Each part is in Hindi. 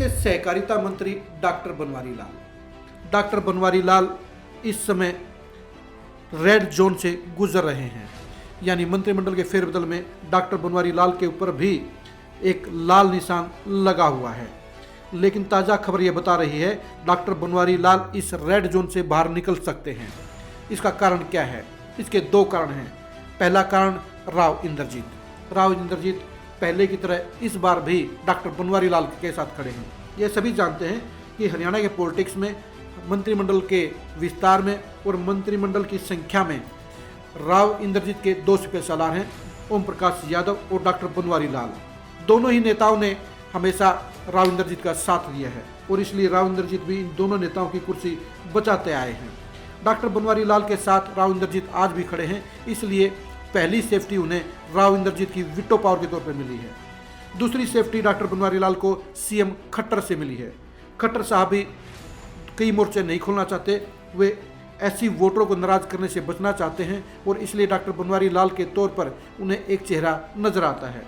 के सहकारिता मंत्री डॉक्टर बनवारी लाल इस समय रेड जोन से गुजर रहे हैं, यानी मंत्रिमंडल के फेरबदल में डॉक्टर बनवारी लाल के ऊपर भी एक लाल निशान लगा हुआ है। लेकिन ताज़ा खबर यह बता रही है डॉक्टर बनवारी लाल इस रेड जोन से बाहर निकल सकते हैं। इसका कारण क्या है? इसके दो कारण हैं। पहला कारण राव इंद्रजीत पहले की तरह इस बार भी डॉक्टर बनवारी लाल के साथ खड़े हैं। ये सभी जानते हैं कि हरियाणा के पॉलिटिक्स में मंत्रिमंडल के विस्तार में और मंत्रिमंडल की संख्या में राव इंद्रजीत के दो सिपह सालार हैं, ओम प्रकाश यादव और डॉक्टर बनवारी लाल। दोनों ही नेताओं ने हमेशा राव इंद्रजीत का साथ दिया है और इसलिए राव इंद्रजीत भी इन दोनों नेताओं की कुर्सी बचाते आए हैं। डॉक्टर बनवारी लाल के साथ राव इंद्रजीत आज भी खड़े हैं, इसलिए पहली सेफ्टी उन्हें राव इंद्रजीत की विटो पावर के तौर पर मिली है। दूसरी सेफ्टी डॉक्टर बनवारी लाल को सीएम खट्टर से मिली है। खट्टर साहब भी कई मोर्चे नहीं खोलना चाहते, वे ऐसी वोटरों को नाराज करने से बचना चाहते हैं और इसलिए डॉक्टर बनवारी लाल के तौर पर उन्हें एक चेहरा नजर आता है।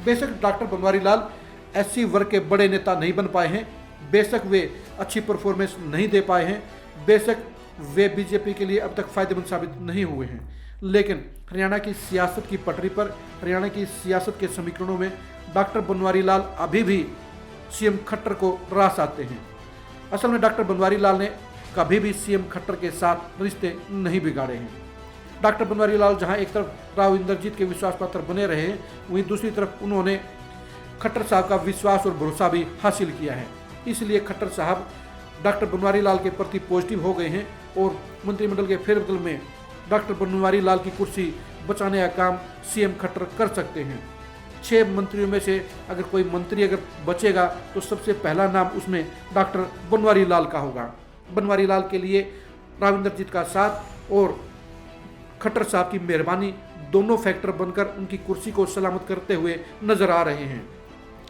बेशक डॉक्टर बनवारी लाल एससी वर्ग के बड़े नेता नहीं बन पाए हैं, बेशक वे अच्छी परफॉर्मेंस नहीं दे पाए हैं, बेशक वे बीजेपी के लिए अब तक फायदेमंद साबित नहीं हुए हैं, लेकिन हरियाणा की सियासत की पटरी पर, हरियाणा की सियासत के समीकरणों में डॉक्टर बनवारी लाल अभी भी सीएम खट्टर को रास आते हैं। असल में डॉक्टर बनवारी लाल ने कभी भी सीएम खट्टर के साथ रिश्ते नहीं बिगाड़े हैं। डॉक्टर बनवारी लाल जहां एक तरफ राव इंद्रजीत के विश्वास पात्र बने रहे हैं, वहीं दूसरी तरफ उन्होंने खट्टर साहब का विश्वास और भरोसा भी हासिल किया है। इसलिए खट्टर साहब डॉक्टर बनवारी लाल के प्रति पॉजिटिव हो गए हैं और मंत्रिमंडल के फेरबदल में डॉक्टर बनवारी लाल की कुर्सी बचाने का काम सीएम खट्टर कर सकते हैं। 6 मंत्रियों में से अगर कोई मंत्री अगर बचेगा तो सबसे पहला नाम उसमें डॉक्टर बनवारी लाल का होगा। बनवारी लाल के लिए राव इंद्रजीत का साथ और खट्टर साहब की मेहरबानी दोनों फैक्टर बनकर उनकी कुर्सी को सलामत करते हुए नजर आ रहे हैं।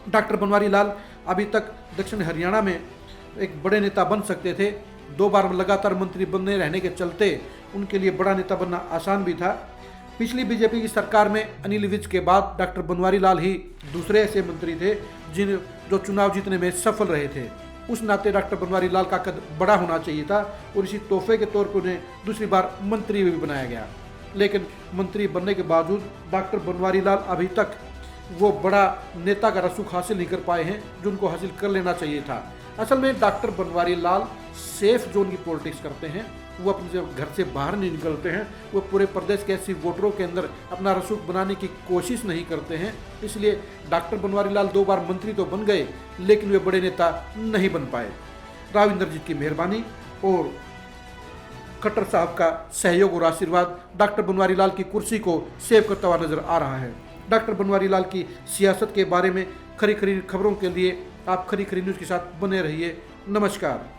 डॉक्टर बनवारी लाल अभी तक दक्षिण हरियाणा में एक बड़े नेता बन सकते थे। 2 बार लगातार मंत्री बने रहने के चलते उनके लिए बड़ा नेता बनना आसान भी था। पिछली बीजेपी की सरकार में अनिल विज के बाद डॉक्टर बनवारी लाल ही दूसरे ऐसे मंत्री थे जो चुनाव जीतने में सफल रहे थे। उस नाते डॉक्टर बनवारी लाल का कद बड़ा होना चाहिए था और इसी तोहफे के तौर पर उन्हें दूसरी बार मंत्री भी बनाया गया। लेकिन मंत्री बनने के बावजूद डॉक्टर बनवारी लाल अभी तक वो बड़ा नेता का रसूख हासिल नहीं कर पाए हैं जो उनको हासिल कर लेना चाहिए था। असल में doctor Banwari Lal safe zone की पॉलिटिक्स करते हैं, वो अपने घर से बाहर नहीं निकलते हैं, वो पूरे प्रदेश के ऐसी वोटरों के अंदर अपना रसूख बनाने की कोशिश नहीं करते हैं। इसलिए डॉक्टर बनवारी लाल 2 बार मंत्री तो बन गए लेकिन वे बड़े नेता नहीं बन पाए। राव इंद्रजीत की मेहरबानी और खट्टर साहब का सहयोग और आशीर्वाद डॉक्टर बनवारी लाल की कुर्सी को सेव करता हुआ नजर आ रहा है। डॉक्टर बनवारी लाल की सियासत के बारे में खरी खबरों के लिए आप खरी न्यूज़ के साथ बने रहिए। नमस्कार।